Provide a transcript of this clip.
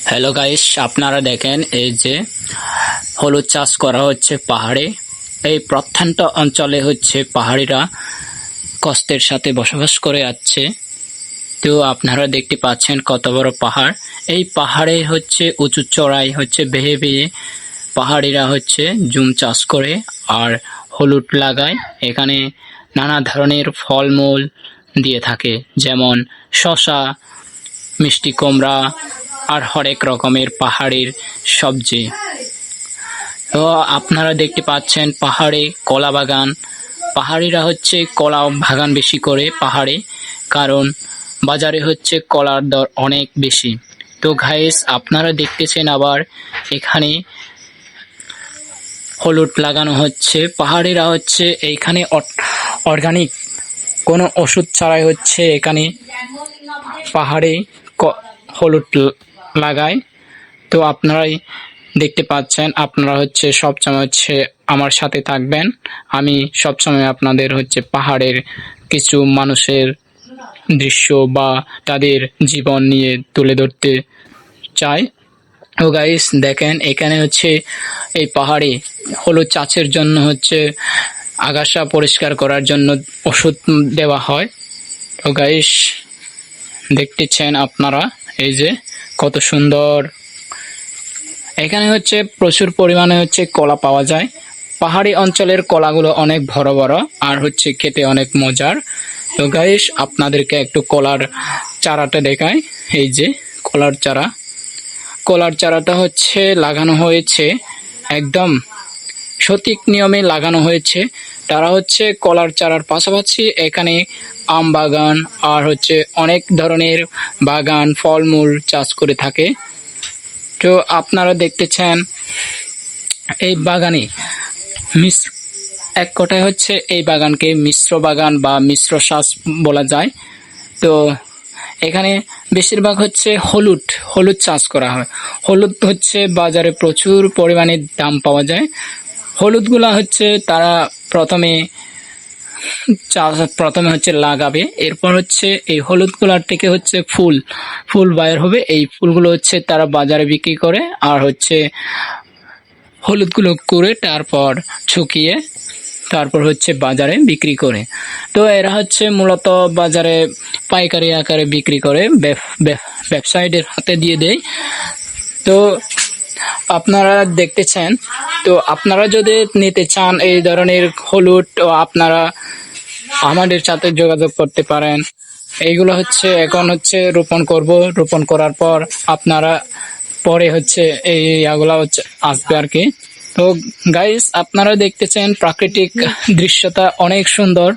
Hello guys, আপনারা দেখেন এই যে হলুদ চাষ করা হচ্ছে পাহাড়ে। এই প্রত্যন্ত অঞ্চলে হচ্ছে পাহাড়িরা কষ্টের সাথে বসবাস করে যাচ্ছে। তো আপনারা দেখতে পাচ্ছেন কত বড় পাহাড়। এই পাহাড়ে হচ্ছে উঁচু চড়াই হচ্ছে বেয়ে বেয়ে পাহাড়িরা হচ্ছে জুম চাষ করে আর হলুদ লাগায়। এখানে নানা ধরনের ফলমূল দিয়ে থাকে, যেমন শসা, মিষ্টি কুমড়া আর হরেক রকমের পাহাড়ের সবজি। তো আপনারা দেখতে পাচ্ছেন পাহাড়ে কলা বাগান। পাহাড়িরা হচ্ছে কলা বাগান বেশি করে পাহাড়ে, কারণ বাজারে হচ্ছে কলার দর অনেক বেশি। তো গাইস, আপনারা দেখতেছেন আবার এখানে হলুদ লাগানো হচ্ছে। পাহাড়িরা হচ্ছে এইখানে অর্গানিক কোনো ওষুধ ছাড়াই হচ্ছে এখানে পাহাড়ে হলুদ লাগায়। তো আপনারাই দেখতে পাচ্ছেন, আপনারা হচ্ছে সবসময় হচ্ছে আমার সাথে থাকবেন। আমি সবসময় আপনাদের হচ্ছে পাহাড়ের কিছু মানুষের দৃশ্য বা তাদের জীবন নিয়ে তুলে ধরতে চাই। ও গাইস, দেখেন এখানে হচ্ছে এই পাহাড়ে হলুদ চাষের জন্য হচ্ছে আগাছা পরিষ্কার করার জন্য ওষুধ দেওয়া হয়। তো গাইস, দেখতেছেন আপনারা এই যে কত সুন্দর। এখানে হচ্ছে প্রচুর পরিমাণে হচ্ছে কলা পাওয়া যায়। পাহাড়ি অঞ্চলের কলাগুলো অনেক বড় বড় আর হচ্ছে খেতে অনেক মজার। তো গাইস, আপনাদেরকে একটু কলার চারাটা দেখাই। এই যে কলার চারা, কলার চারাটা হচ্ছে লাগানো হয়েছে একদম সঠিক নিয়মে লাগানো হয়েছে। তারা হচ্ছে কলার চারার পাশাপাশি এখানে আম বাগান আর হচ্ছে অনেক ধরনের বাগান ফলমূল চাষ করে থাকে। তো আপনারা দেখতেছেন এই বাগানে এক কথায় হচ্ছে এই বাগানকে মিশ্র বাগান বা মিশ্র চাষ বলা যায়। তো এখানে বেশিরভাগ হচ্ছে হলুদ চাষ করা হয়। হলুদ হচ্ছে বাজারে প্রচুর পরিমাণে দাম পাওয়া যায়। হলুদগুলা হচ্ছে তারা প্রথমে হচ্ছে লাগাবে, এরপর হচ্ছে এই হলুদগুলার থেকে হচ্ছে ফুল বাইর হবে। এই ফুলগুলো হচ্ছে তারা বাজারে বিক্রি করে আর হচ্ছে হলুদগুলো করে তারপর শুকিয়ে তারপর হচ্ছে বাজারে বিক্রি করে। তো এরা হচ্ছে মূলত বাজারে পাইকারি আকারে বিক্রি করে, ব্যবসায়ীদের হাতে দিয়ে দেয়। তো আপনারা দেখতেছেন, তো আপনারা যদি নিতে চান এই ধরনের হলুদ, আপনারা আমাদের সাথে যোগাযোগ করতে পারেন। এইগুলো হচ্ছে এখন হচ্ছে রোপণ করব, রোপণ করার পর আপনারা পরে হচ্ছে এই ইয়াগুলা হচ্ছে আসবে আর কি। তো গাইস, আপনারা দেখতেছেন প্রাকৃতিক দৃশ্যটা অনেক সুন্দর।